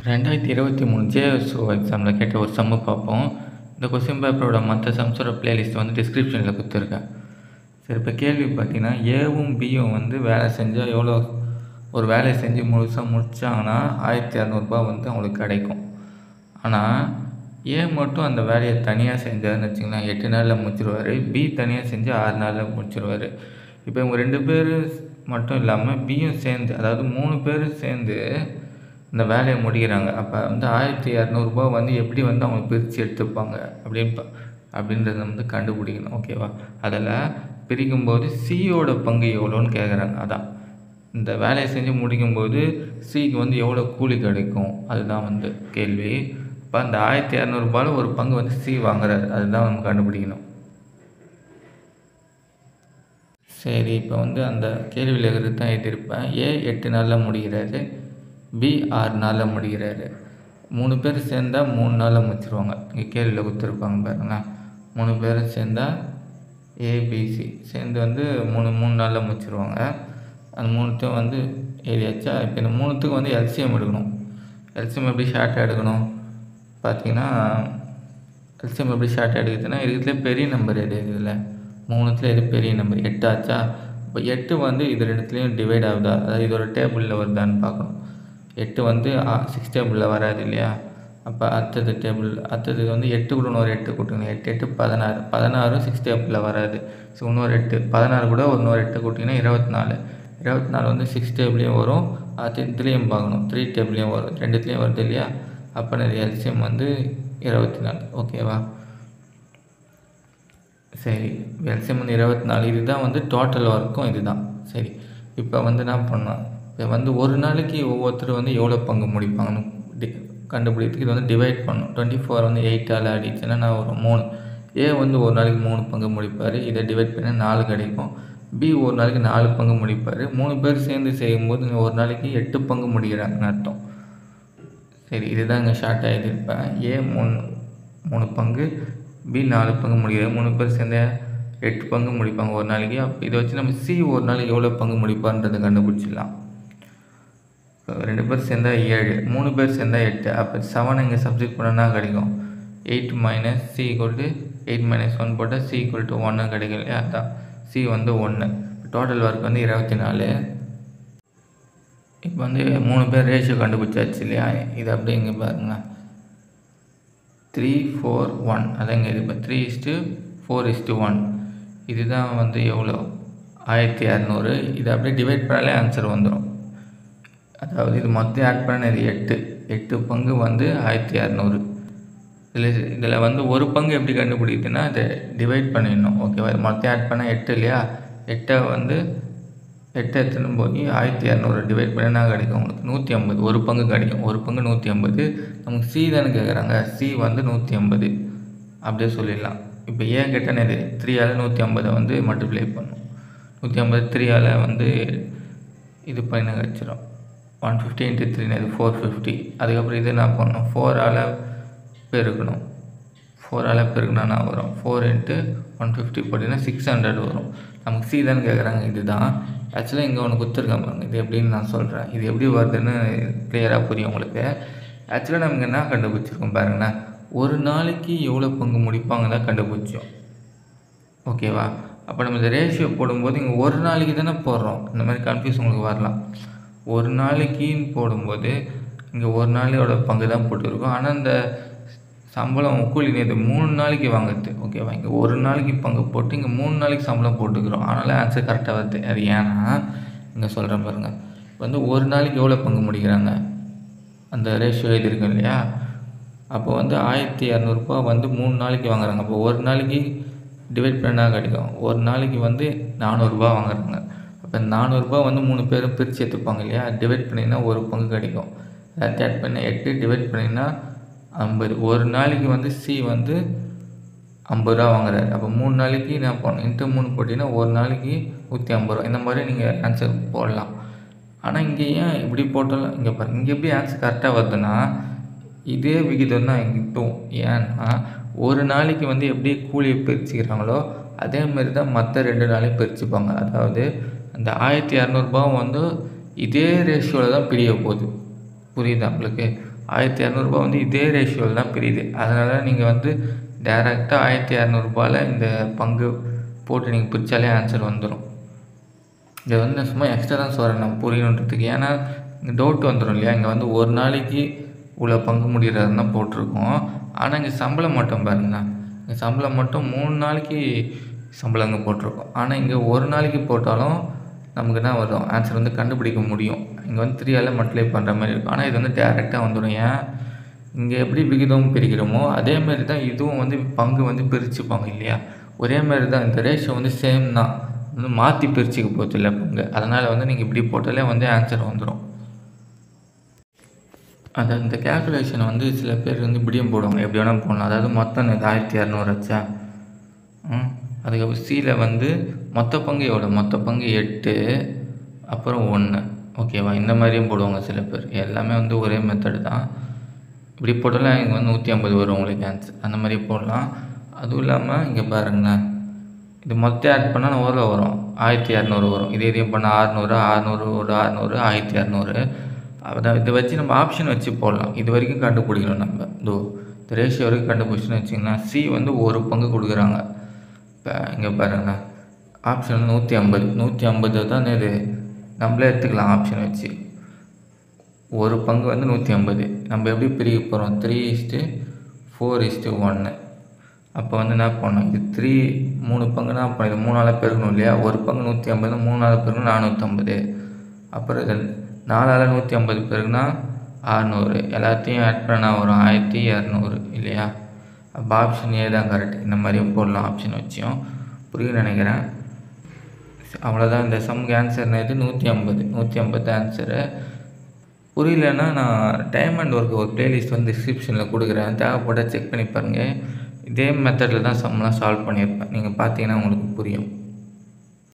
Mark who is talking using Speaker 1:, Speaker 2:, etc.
Speaker 1: 2023 JSO எக்ஸாமில் கேட்ட ஒரு சம்மு பார்ப்போம். இந்த கொஸ்டின் பேப்பரோட மற்ற சம்ஸோட பிளேலிஸ்ட் வந்து டிஸ்கிரிப்ஷனில் கொடுத்துருக்கேன். சரி, இப்போ கேள்வி பார்த்தீங்கன்னா, ஏவும் பியும் வந்து வேலை செஞ்சால் எவ்வளோ, ஒரு வேலையை செஞ்சு முழுசாக முடித்தாங்கன்னா 1600 வந்து அவங்களுக்கு கிடைக்கும். ஆனால் ஏ மட்டும் அந்த வேலையை தனியாக செஞ்சாருன்னு வச்சிங்கன்னா 8 நாளில் முடிச்சிருவார். பி தனியாக செஞ்சு 6 நாளில் முடிச்சிருவார். இப்போ இவங்க 2 பேர் மட்டும் இல்லாமல் பியும் சேர்ந்து, அதாவது 3 பேர் சேர்ந்து இந்த வேலையை முடிக்கிறாங்க. அப்போ வந்து 1200 வந்து எப்படி வந்து அவங்க பிரித்து எடுத்துப்பாங்க அப்படின்றத வந்து கண்டுபிடிக்கணும். ஓகேவா? அதில் பிரிக்கும்போது சியோட பங்கு எவ்வளோன்னு கேட்குறாங்க. அதான் இந்த வேலையை செஞ்சு முடிக்கும்போது சிக்கு வந்து எவ்வளோ கூலி கிடைக்கும், அதுதான் வந்து கேள்வி. இப்போ அந்த 1200 ஒரு பங்கு வந்து சி வாங்குறாரு, அதுதான் நம்ம கண்டுபிடிக்கணும். சரி, இப்போ வந்து அந்த கேள்வியில் இருக்கிறது தான் எழுதியிருப்பேன். ஏ 8 நாளில் முடிகிறாரு, பி 6 நாளில் முடிகிறாரு. 3 பேர் சேர்ந்தால் 3 நாளில் முடிச்சிருவாங்க. இங்கே கேள்வியில் கொடுத்துருப்பாங்க பாருங்களேன். 3 பேர் சேர்ந்தால் ஏபிசி சேர்ந்து வந்து 3 நாளில் முடிச்சிருவாங்க. அந்த 3த்தையும் வந்து எழுதியாச்சா? இப்போ இந்த 3த்துக்கும் வந்து எல்சிஎம் எடுக்கணும். எல்சிஎம் எப்படி ஷார்ட்டாக எடுக்கணும் பார்த்தீங்கன்னா, எல்சிஎம் எப்படி ஷார்ட்டாக எடுக்குதுன்னா, இருக்கிறதுலே பெரிய நம்பர் எது, இதில் 3த்தில் எது பெரிய நம்பர்? 8 ஆச்சா? இப்போ 8 வந்து இது 2த்துலேயும் டிவைட் ஆகுதா, அதாவது இதோட டேபிளில் வருதான்னு பார்க்கணும். 8 வந்து 6 டேபிளில் வராது இல்லையா? அப்போ அடுத்தது வந்து 8 கூட இன்னொரு 8 கூட்டிங்கன்னா 8 8 16. 16 6 டேபிளில் வராது. ஸோ இன்னொரு 8, 16 கூட இன்னொரு 8 கூட்டிங்கன்னா 24. 24 வந்து 6 டேபிளையும் வரும், அது இதுலேயும் பார்க்கணும் 3 டேபிளையும் வரும், 2த்துலேயும் வருது இல்லையா? அப்போ எல்சிஎம் வந்து 24. ஓகேவா? சரி, எல்சிஎம் வந்து 24. இதுதான் வந்து டோட்டல் ஒர்க்கும் இதுதான். சரி, இப்போ வந்து என்ன பண்ணலாம், இப்போ வந்து ஒரு நாளைக்கு ஒவ்வொருத்தர் வந்து எவ்வளோ பங்கு முடிப்பாங்கன்னு கண்டுபிடிக்கிறதுக்கு இது வந்து டிவைட் பண்ணணும். 24 வந்து 8ஆல் அடிச்சுன்னா நான் ஒரு 3. ஏ வந்து ஒரு நாளைக்கு 3 பங்கு முடிப்பார், இதை டிவைட் பண்ணால் 4 கிடைக்கும். பி ஒரு நாளைக்கு 4 பங்கு முடிப்பார். 3 பேர் சேர்ந்து செய்யும்போது ஒரு நாளைக்கு 8 பங்கு முடிக்கிறாங்கன்னு அர்த்தம். சரி, இதுதான் இங்கே ஷார்ட்டாக எழுதியிருப்பேன். ஏ 3 பங்கு, பி 4 பங்கு முடிக்கிறார். 3 பேர் சேர்ந்து 8 பங்கு முடிப்பாங்க ஒரு நாளைக்கு. அப்போ இதை வச்சு நம்ம சி ஒரு நாளைக்கு எவ்வளோ பங்கு முடிப்பார்ன்றதை கண்டுபிடிச்சிடலாம். 2 பேர் சேர்ந்தால் 7, 3 பேர் சேர்ந்தால் 8. அப்போ 7 இங்கே சப்ஜெக்ட் பண்ணனா கிடைக்கும். 8 minus C equal to 8 minus 1 போட்டால் சி ஈக்குவல் டு 1 கிடைக்கும் இல்லையா? அதான் சி வந்து 1. டோட்டல் ஒர்க் வந்து 24. இப்போ வந்து 3 பேர் ரேஷியோ கண்டுபிடிச்சாச்சு இல்லையா? இது அப்படியே இங்கே பாருங்களேன், 3 4 1. அதான் இங்கே இது இப்போ 3:4:1. இதுதான் வந்து எவ்வளோ, 1600. இதை அப்படியே டிவைட் பண்ணாலே ஆன்சர் வந்துடும். அதாவது இது மொத்தம் ஆட் பண்ண இது 8 பங்கு வந்து 1600. இதில் வந்து ஒரு பங்கு எப்படி கண்டுபிடிக்குதுன்னா, இதை டிவைட் பண்ணிடணும். ஓகேவா? இது மொத்தம் ஆட் பண்ணால் 8 இல்லையா? 8 வந்து 8 எடுத்துன்னு போய் 1200 டிவைட் பண்ணா கிடைக்கும் உங்களுக்கு 150. ஒரு பங்கு கிடைக்கும். ஒரு பங்கு 150. நமக்கு சி தானே கேட்குறாங்க, சி வந்து 150 அப்படியே சொல்லிடலாம். இப்போ ஏன் கேட்டால் இது 3ஆல் 150 வந்து மல்டிப்ளை பண்ணும். 150 3ஆல் வந்து இது பண்ண கிடச்சிடும். 150 × 3 இது 450. அதுக்கப்புறம் இது என்ன பண்ணணும், 4ஆல் பெருக்கணும். 4ஆல் பெருக்குனா என்ன வரும், 4 × 150 போட்டிங்கன்னா 600 வரும். நமக்கு சி தானே கேட்குறாங்க. இதுதான் ஆக்சுவலாக இங்கே ஒன்று கொடுத்துருக்கேன் பாருங்க. இது எப்படின்னு நான் சொல்கிறேன். இது எப்படி வருதுன்னு கிளியராக புரியும் உங்களுக்கு. ஆக்சுவலாக நமக்கு என்ன கண்டுபிடிச்சிருக்கோம் பாருங்கண்ணா, ஒரு நாளைக்கு எவ்வளோ பங்கு முடிப்பாங்க தான் கண்டுபிடிச்சோம். ஓகேவா? அப்போ நம்ம இந்த ரேஷியோ போடும்போது இங்கே ஒரு நாளைக்கு தானே போடுறோம். இந்த மாதிரி கன்ஃபியூஸ் உங்களுக்கு வரலாம். ஒரு நாளைக்குன்னு போடும்போது இங்கே ஒரு நாளையோட பங்கு தான் போட்டுருக்கோம். ஆனால் இந்த சம்பளம் கூலி இது 3 நாளைக்கு வாங்குறது. ஓகேவா? இங்கே ஒரு நாளைக்கு பங்கு போட்டு இங்கே 3 நாளைக்கு சம்பளம் போட்டுக்கிறோம். அதனால் ஆன்சர் கரெக்டாக வருது. அது ஏன்னா இங்கே சொல்கிறேன் பாருங்கள், வந்து ஒரு நாளைக்கு எவ்வளோ பங்கு முடிக்கிறாங்க அந்த ரேஷியோ எழுதியிருக்கோம் இல்லையா? அப்போ வந்து 1200 வந்து 3 நாளைக்கு வாங்குறாங்க. அப்போ ஒரு நாளைக்கு டிவைட் பண்ணால் கிடைக்கும். ஒரு நாளைக்கு வந்து 400 வாங்குறாங்க. அப்போ 400 வந்து 3 பேரும் பிரித்து எடுத்துப்பாங்க இல்லையா? டிவைட் பண்ணிங்கன்னா ஒரு பங்கு கிடைக்கும். எல்லாத்தையும் ஆட் பண்ண 8 டிவைட் பண்ணிங்கன்னா 50. ஒரு நாளைக்கு வந்து சி வந்து 50 வாங்குறாரு. அப்போ 3 நாளைக்கு என்ன பண்ணணும், இன்ட்டு 3 போட்டிங்கன்னா ஒரு நாளைக்கு 150. இந்த மாதிரி நீங்கள் ஆன்சர் போடலாம். ஆனால் இங்கே ஏன் இப்படி போட்டாலும் இங்கே பாருங்கள், இங்கே எப்படி ஆன்சர் கரெக்டாக வருதுன்னா இதே விகிதம் தான் இங்கிட்டும். ஏன்னா ஒரு நாளைக்கு வந்து எப்படி கூலியை பிரிச்சுக்கிறாங்களோ அதேமாரி தான் மற்ற 2 நாளையும் பிரிச்சுப்பாங்க. அதாவது அந்த 1200 வந்து இதே ரேஷியோவில் தான் பிரிய போகுது. புரியுதா உங்களுக்கு? 1200 வந்து இதே ரேஷியோவில் தான் பிரியுது. அதனால் நீங்கள் வந்து டேரெக்டாக 1200 இந்த பங்கு போட்டு நீங்கள் பிரித்தாலே ஆன்சர் வந்துடும். இதை வந்து நான் சும்மா எக்ஸ்ட்ரா தான் சொல்கிறேன் நான் புரியணுன்றதுக்கு. ஏன்னா இங்கே டவுட் வந்துடும் இல்லையா, இங்கே வந்து ஒரு நாளைக்கு இவ்வளோ பங்கு முடிகிறதுன்னு தான் போட்டிருக்கோம். ஆனால் இங்கே சம்பளம் மட்டும் பாருங்கண்ணா, இங்கே சம்பளம் மட்டும் 3 நாளைக்கு சம்பளம் இங்கே போட்டிருக்கோம். ஆனால் இங்கே ஒரு நாளைக்கு போட்டாலும் நமக்கு என்ன வரும், ஆன்சர் வந்து கண்டுபிடிக்க முடியும். இங்கே வந்து 3ஆல் மல்டிப்ளை பண்ணுற மாதிரி இருக்கும். ஆனால் இது வந்து டேரெக்டாக வந்துடும். ஏன், இங்கே எப்படி விகிதம் பிரிக்கிறோமோ அதேமாரி தான் இதுவும் வந்து பங்கு வந்து பிரிச்சுப்பாங்க இல்லையா, ஒரே மாதிரி தான். இந்த ரேஷியோ வந்து சேம் தான், வந்து மாற்றி பிரிச்சுக்க போகிறது இல்லை பங்கு. அதனால் வந்து நீங்கள் இப்படி போட்டாலே வந்து ஆன்சர் வந்துடும். இந்த கேல்குலேஷனை வந்து சில பேர் வந்து இப்படியும் போடுவாங்க, எப்படி வேணால் போடலாம். அதாவது மொத்தம் 1200 வச்சா, அதுக்கப்புறம் சியில் வந்து மொத்த பங்கு எவ்வளோ, மொத்த பங்கு 8 அப்புறம் 1, ஓகேவா. இந்த மாதிரியும் போடுவாங்க சில பேர். எல்லாமே வந்து ஒரே மெத்தடு தான். இப்படி போட்டாலும் இங்கே வந்து 150 வரும் உங்களுக்கு ஆன்சர். அந்த மாதிரி போடலாம். அதுவும் இல்லாமல் இங்கே பாருங்கண்ணா, இது மொத்தம் ஆட் பண்ணால் எவ்வளோ வரும், 1200 வரும். இதையும் பண்ணால் 600, 600, 1200. அதான் இதை வச்சு நம்ம ஆப்ஷன் வச்சு போடலாம். இது வரைக்கும் கண்டுபிடிக்கணும் நம்ம. இந்த ரேஷியோ வரைக்கும் கண்டுபிடிச்சுன்னு வச்சிங்கன்னா, சி வந்து ஒரு பங்கு கொடுக்குறாங்க. இப்போ இங்கே பாருங்கண்ணா, ஆப்ஷன் வந்து 150 தான் இது நம்மளே எடுத்துக்கலாம் ஆப்ஷன் வச்சு. ஒரு பங்கு வந்து 150. நம்ம எப்படி பிரிக்க போகிறோம், 3:4:1. அப்போ வந்து என்ன பண்ணணும், இது 3 பங்குனா அப்போ இது 3ஆல் பெருக்கணும் இல்லையா. ஒரு பங்கு 150, 3ஆல் பெருக்கணும் 450. அப்புறம் இது 4ஆல் 150 பெருக்குனா 600. எல்லாத்தையும் ஆட் பண்ணால் வரும் 1200 இல்லையா. அப்போ ஆப்ஷன் ஏ தான் கரெக்ட். இந்த மாதிரியும் போடலாம் ஆப்ஷன் வச்சியும். புரியும் நினைக்கிறேன். அவ்வளோதான். இந்த சம்க்கு ஆன்சர் இது 150 ஆன்சரு. புரியலன்னா நான் டைம் அண்ட் ஒர்க் ஒரு ப்ளேலிஸ்ட் வந்து டிஸ்கிரிப்ஷனில் கொடுக்குறேன், தேவைப்பட்டால் செக் பண்ணி பாருங்கள். இதே மெத்தடில் தான் சம்லாம் சால்வ் பண்ணியிருப்பேன். நீங்கள் பார்த்தீங்கன்னா உங்களுக்கு புரியும்.